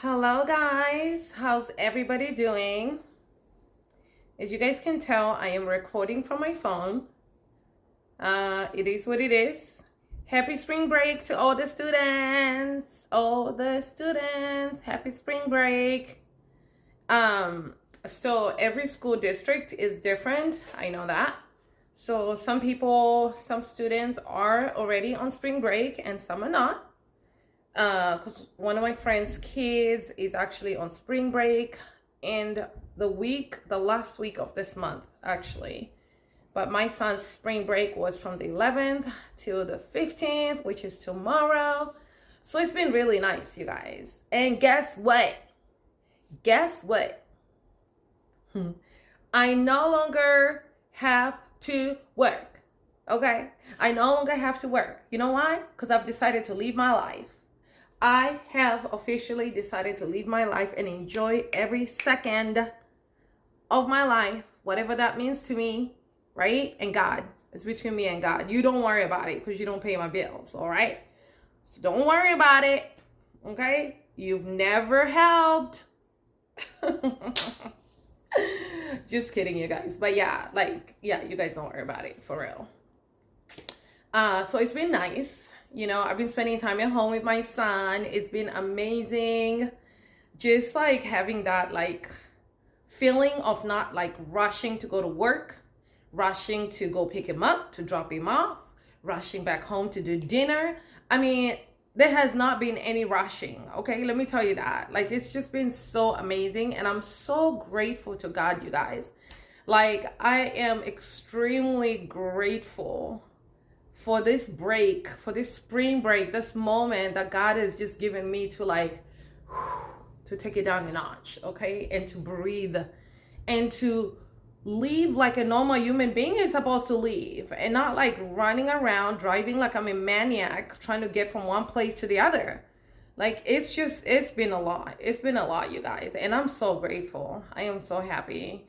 Hello, guys. How's everybody doing? As you guys can tell, I am recording from my phone. It is what it is. Happy spring break to all the students. All the students. Happy spring break. So every school district is different. I know that. So some students are already on spring break and some are not. Because one of my friend's kids is actually on spring break and the last week of this month actually. But my son's spring break was from the 11th till the 15th, which is tomorrow. So it's been really nice, you guys. And guess what? Guess what? I no longer have to work. Okay? I no longer have to work. You know why? Because I've decided to leave my life. I have officially decided to live my life and enjoy every second of my life, whatever that means to me, right? And God. It's between me and God. You don't worry about it because you don't pay my bills, all right? So don't worry about it, okay? You've never helped. Just kidding, you guys. But yeah, you guys don't worry about it, for real. So it's been nice. You know, I've been spending time at home with my son. It's been amazing. Just like having that feeling of not rushing to go to work, rushing to go pick him up, to drop him off, rushing back home to do dinner. I mean, there has not been any rushing, okay? Let me tell you that. It's just been so amazing, and I'm so grateful to God, you guys. I am extremely grateful for this break, for this spring break, this moment that God has just given me to to take it down a notch, okay? And to breathe and to live like a normal human being is supposed to live, and not running around driving like I'm a maniac trying to get from one place to the other. It's been a lot. It's been a lot, you guys, and I'm so grateful. I am so happy.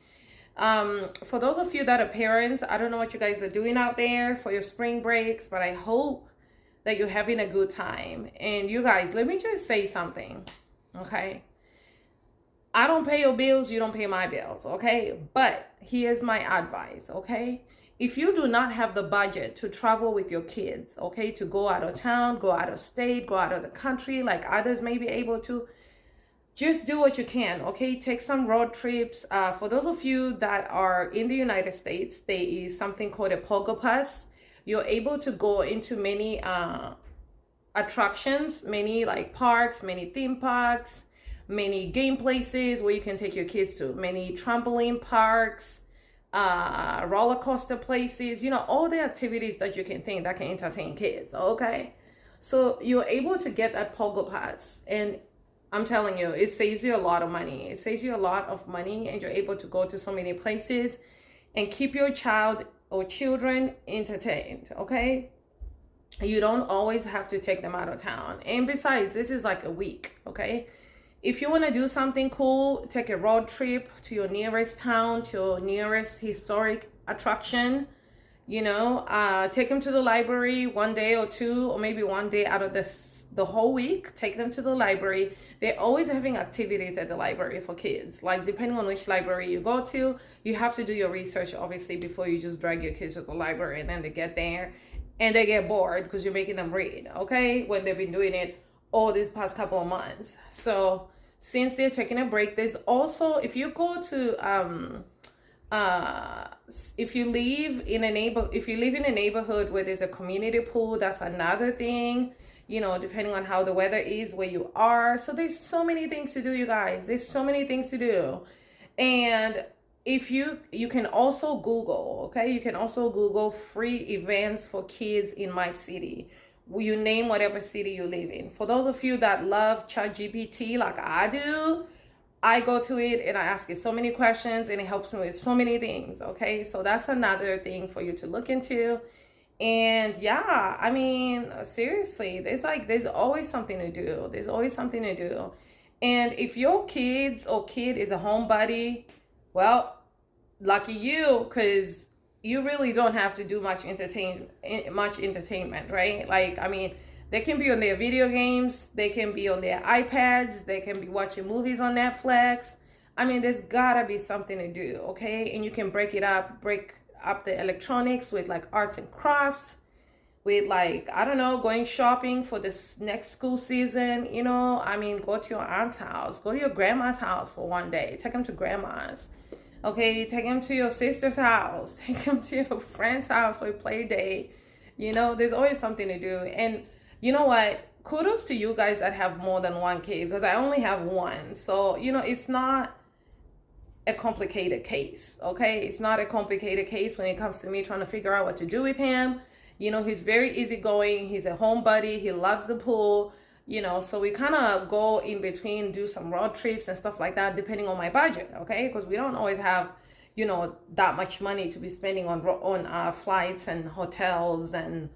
For those of you that are parents, I don't know what you guys are doing out there for your spring breaks, but I hope that you're having a good time. And you guys, let me just say something, okay? I don't pay your bills, you don't pay my bills, okay? But here's my advice, okay? If you do not have the budget to travel with your kids, okay, to go out of town, go out of state, go out of the country, like others may be able to, just do what you can, okay? Take some road trips. For those of you that are in the United States, there is something called a Pogo Pass. You're able to go into many attractions, many parks, many theme parks, many game places where you can take your kids to, many trampoline parks, roller coaster places, all the activities that you can think that can entertain kids, okay? So you're able to get that Pogo Pass, and I'm telling you, it saves you a lot of money. It saves you a lot of money, and you're able to go to so many places and keep your child or children entertained, okay? You don't always have to take them out of town. And besides, this is like a week, okay? If you want to do something cool, take a road trip to your nearest town, to your nearest historic attraction. Take them to the library one day or two, or maybe one day out of the whole week. Take them to the library. They're always having activities at the library for kids. Depending on which library you go to, you have to do your research, obviously, before you just drag your kids to the library, and then they get there and they get bored because you're making them read, okay? When they've been doing it all these past couple of months. So since they're taking a break, there's also, if you go to if you live in a neighborhood where there's a community pool, that's another thing, depending on how the weather is where you are. So there's so many things to do, you guys. There's so many things to do. And if you can also Google, okay? You can also Google free events for kids in my city. You name whatever city you live in. For those of you that love ChatGPT like I do, I go to it and I ask it so many questions, and it helps me with so many things, okay? So that's another thing for you to look into. And yeah, I mean, seriously, there's always something to do. There's always something to do. And if your kid is a homebody, well, lucky you, because you really don't have to do much entertainment, right? I mean, They can be on their video games, they can be on their iPads, they can be watching movies on Netflix. I mean, there's gotta be something to do, okay? And you can break up the electronics with like arts and crafts, with like, I don't know, going shopping for this next school season, you know. I mean, go to your aunt's house, go to your grandma's house for one day, take them to grandma's, okay? Take them to your sister's house, take them to your friend's house for a play day. You know, there's always something to do. And you know what, kudos to you guys that have more than one kid, because I only have one. So you know, it's not a complicated case, okay? It's not a complicated case when it comes to me trying to figure out what to do with him. You know, he's very easygoing. He's a homebody. He loves the pool. You know, so we kind of go in between, do some road trips and stuff like that, depending on my budget, okay? Because we don't always have, you know, that much money to be spending on flights and hotels and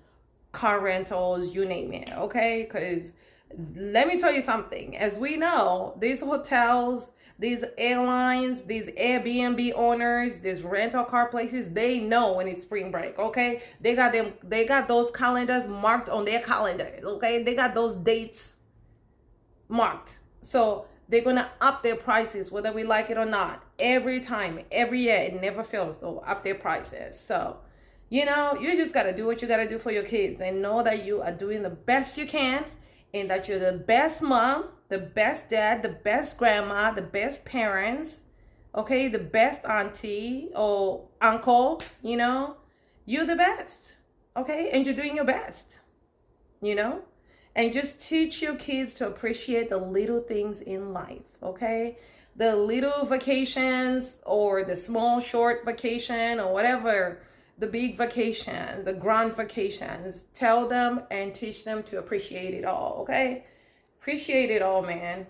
car rentals, you name it, okay? Because let me tell you something. As we know, these hotels, these airlines, these Airbnb owners, these rental car places, they know when it's spring break, okay? They got those calendars marked on their calendars, okay? They got those dates marked. So they're gonna up their prices, whether we like it or not. Every time, every year, it never fails, they'll up their prices. So, you know, you just gotta do what you gotta do for your kids and know that you are doing the best you can, and that you're the best mom, the best dad, the best grandma, the best parents, okay, the best auntie or uncle, you know, you're the best, okay, and you're doing your best, you know, and just teach your kids to appreciate the little things in life, okay, the little vacations or the small short vacation or whatever, the big vacation, the grand vacations. Tell them and teach them to appreciate it all, okay? Appreciate it all, man.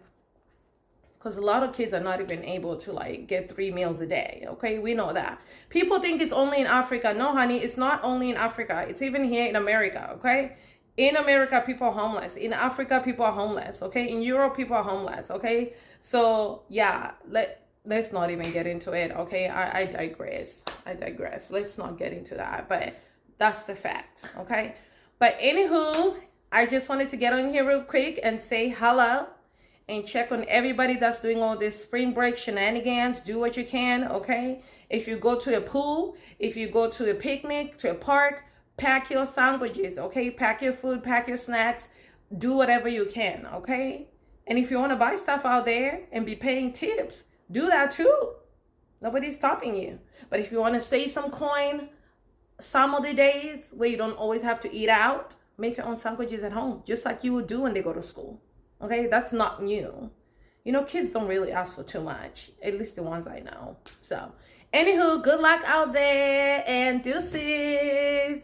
Because a lot of kids are not even able to like get 3 meals a day, okay? We know that. People think it's only in Africa. No, honey, it's not only in Africa. It's even here in America, okay? In America, people are homeless. In Africa, people are homeless, okay? In Europe, people are homeless, okay? So, yeah, let's not even get into it, okay? I digress. Let's not get into that, but that's the fact, okay? But anywho, I just wanted to get on here real quick and say hello and check on everybody that's doing all this spring break shenanigans. Do what you can, okay? If you go to a pool, if you go to a picnic, to a park, pack your sandwiches, okay? Pack your food, pack your snacks, do whatever you can, okay? And if you want to buy stuff out there and be paying tips, do that too. Nobody's stopping you. But if you want to save some coin some of the days where you don't always have to eat out, make your own sandwiches at home, just like you would do when they go to school. Okay, that's not new. You know, kids don't really ask for too much, at least the ones I know. So, anywho, good luck out there and deuces.